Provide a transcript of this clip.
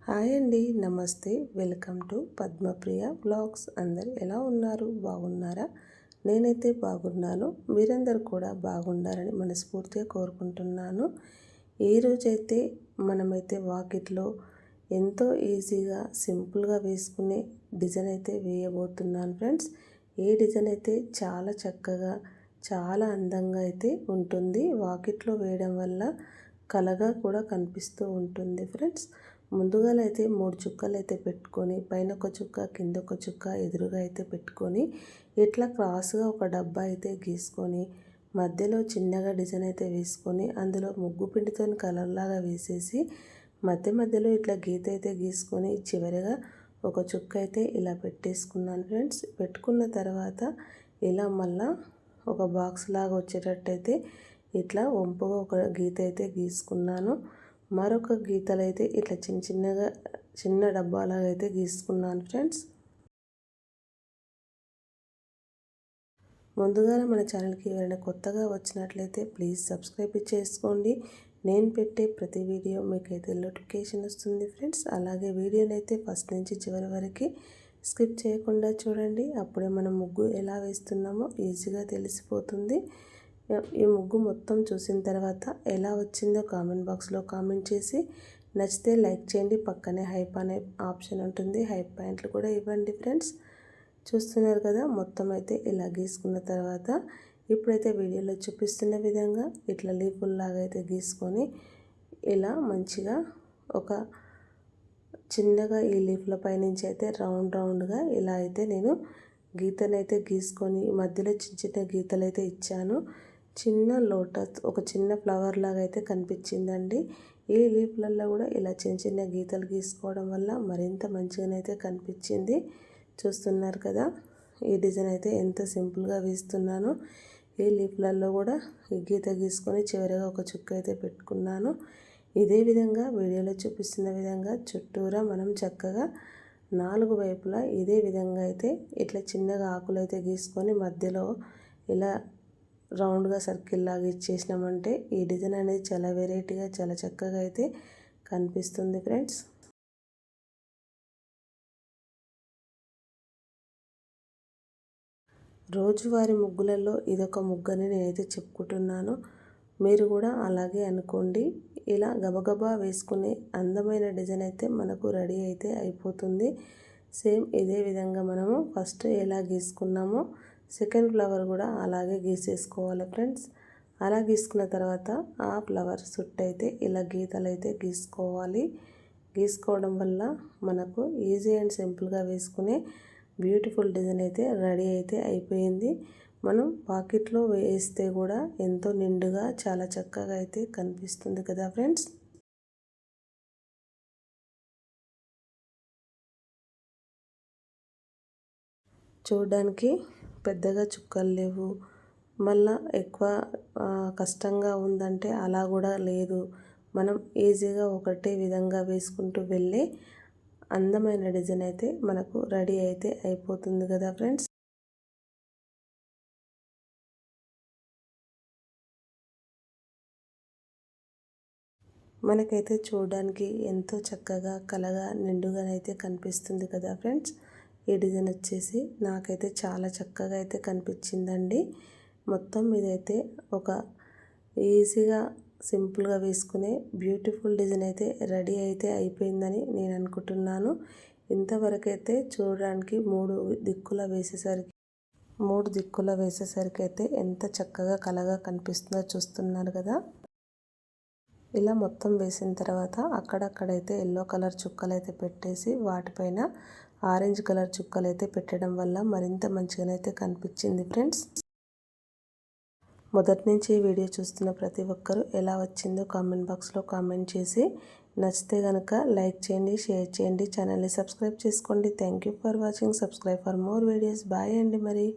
Hi అండి, నమస్తే. Welcome to Padmapriya vlogs. అందరు ఎలా ఉన్నారు? బాగున్నారా? నేనైతే బాగున్నాను. మీరందరూ కూడా బాగుండాలని మనస్ఫూర్తిగా కోరుకుంటున్నాను. ఈరోజైతే మనమైతే వాకిట్లో ఎంతో ఈజీగా సింపుల్గా వేసుకునే డిజైన్ అయితే వేయబోతున్నాను ఫ్రెండ్స్. ఈ డిజైన్ అయితే చాలా చక్కగా చాలా అందంగా అయితే ఉంటుంది. వాకిట్లో వేయడం వల్ల కలగా కూడా కనిపిస్తూ ఉంటుంది ఫ్రెండ్స్. ముందుగా అయితే 3 చుక్కలు అయితే పెట్టుకొని పైన ఒక చుక్క కింద ఒక చుక్క ఎదురుగా అయితే పెట్టుకొని ఇట్లా క్రాస్గా ఒక డబ్బా అయితే గీసుకొని మధ్యలో చిన్నగా డిజైన్ అయితే వేసుకొని అందులో ముగ్గు పిండితో కలర్ లాగా వేసేసి మధ్యలో ఇట్లా గీత అయితే గీసుకొని చివరిగా ఒక చుక్క అయితే ఇలా పెట్టేసుకున్నాను ఫ్రెండ్స్. పెట్టుకున్న తర్వాత ఇలా మళ్ళా ఒక బాక్స్ లాగా వచ్చేటట్టయితే ఇట్లా వంపుగా ఒక గీత అయితే గీసుకున్నాను. మరొక గీతలు అయితే ఇట్లా చిన్న డబ్బాలాగా అయితే గీసుకున్నాను ఫ్రెండ్స్. ముందుగా మన ఛానల్కి ఎవరైనా కొత్తగా వచ్చినట్లయితే ప్లీజ్ సబ్స్క్రైబ్ చేసుకోండి. నేను పెట్టే ప్రతి వీడియో మీకైతే నోటిఫికేషన్ వస్తుంది ఫ్రెండ్స్. అలాగే వీడియోని అయితే ఫస్ట్ నుంచి చివరి వరకు స్కిప్ చేయకుండా చూడండి. అప్పుడే మనం ముగ్గు ఎలా వేస్తున్నామో ఈజీగా తెలిసిపోతుంది. ఈ ముగ్గు మొత్తం చూసిన తర్వాత ఎలా వచ్చిందో కామెంట్ బాక్స్లో కామెంట్ చేసి నచ్చితే లైక్ చేయండి. పక్కనే హైప్ అనే ఆప్షన్ ఉంటుంది, హైప్ పాయింట్లు కూడా ఇవ్వండి ఫ్రెండ్స్. చూస్తున్నారు కదా, మొత్తం అయితే ఇలా గీసుకున్న తర్వాత ఇప్పుడైతే వీడియోలో చూపిస్తున్న విధంగా ఇట్లా లీఫుల్లాగా అయితే గీసుకొని ఇలా మంచిగా ఒక చిన్నగా ఈ లీఫ్ల పైనుంచి అయితే రౌండ్గా ఇలా అయితే నేను గీతనైతే గీసుకొని మధ్యలో చిన్న గీతలు అయితే ఇచ్చాను. చిన్న లోటస్ ఒక చిన్న ఫ్లవర్ లాగా అయితే కనిపించిందండి. ఈ లీఫ్లలో కూడా ఇలా చిన్న గీతలు గీసుకోవడం వల్ల మరింత మంచిగానైతే కనిపించింది. చూస్తున్నారు కదా, ఈ డిజైన్ అయితే ఎంత సింపుల్గా వేస్తున్నానో. ఈ లీఫ్లలో కూడా ఈ గీత గీసుకొని చివరిగా ఒక చుక్క అయితే పెట్టుకున్నాను. ఇదే విధంగా వీడియోలో చూపిస్తున్న విధంగా చుట్టూరా మనం చక్కగా 4 వైపులా ఇదే విధంగా అయితే ఇట్లా చిన్నగా ఆకులు అయితే గీసుకొని మధ్యలో ఇలా రౌండ్గా సర్కిల్ లాగా ఇచ్చేసినామంటే ఈ డిజైన్ అనేది చాలా వెరైటీగా చాలా చక్కగా అయితే కనిపిస్తుంది ఫ్రెండ్స్. రోజువారీ ముగ్గులలో ఇదొక ముగ్గని నేనైతే చెప్పుకుంటున్నాను. మీరు కూడా అలాగే అనుకోండి. ఇలా గబగబా వేసుకునే అందమైన డిజైన్ అయితే మనకు రెడీ అయితే అయిపోతుంది. సేమ్ ఇదే విధంగా మనము ఫస్ట్ ఎలా గీసుకున్నామో సెకండ్ ఫ్లవర్ కూడా అలాగే గీసేసుకోవాలి ఫ్రెండ్స్. అలా గీసుకున్న తర్వాత ఆ ఫ్లవర్ చుట్టూ అయితే ఇలా గీతలు అయితే గీసుకోవాలి. గీసుకోవడం వల్ల మనకు ఈజీ అండ్ సింపుల్గా వేసుకునే బ్యూటిఫుల్ డిజైన్ అయితే రెడీ అయితే అయిపోయింది. మనం పాకెట్లో వేస్తే కూడా ఎంతో నిండుగా చాలా చక్కగా అయితే కనిపిస్తుంది కదా ఫ్రెండ్స్. చూడడానికి పెద్దగా చుక్కలు లేవు, మళ్ళీ ఎక్కువ కష్టంగా ఉందంటే అలా కూడా లేదు. మనం ఈజీగా ఒకటే విధంగా వేసుకుంటూ వెళ్ళే అందమైన డిజైన్ అయితే మనకు రెడీ అయితే అయిపోతుంది కదా ఫ్రెండ్స్. మనకైతే చూడడానికి ఎంతో చక్కగా కలగా నిండుగానైతే కనిపిస్తుంది కదా ఫ్రెండ్స్. ఈ డిజైన్ వచ్చేసి నాకైతే చాలా చక్కగా అయితే కనిపించిందండి. మొత్తం ఇదైతే ఒక ఈజీగా సింపుల్గా వేసుకునే బ్యూటిఫుల్ డిజైన్ అయితే రెడీ అయితే అయిపోయిందని నేను అనుకుంటున్నాను. ఇంతవరకు అయితే చూడడానికి మూడు దిక్కుల వేసేసరికి అయితే ఎంత చక్కగా కలగా కనిపిస్తుందో చూస్తున్నారు కదా. ఇలా మొత్తం వేసిన తర్వాత అక్కడక్కడైతే ఎల్లో కలర్ చుక్కలు అయితే పెట్టేసి వాటిపైన ఆరెంజ్ కలర్ చుక్కలు అయితే పెట్టడం వల్ల మరింత మంచిగానైతే కనిపించింది ఫ్రెండ్స్. మొదటి నుంచి వీడియో చూస్తున్న ప్రతి ఒక్కరూ ఎలా వచ్చిందో కామెంట్ బాక్స్లో కామెంట్ చేసి నచ్చితే కనుక లైక్ చేయండి, షేర్ చేయండి, ఛానల్ని సబ్స్క్రైబ్ చేసుకోండి. Thank you for watching. Subscribe for more videos. Bye అండి మరి.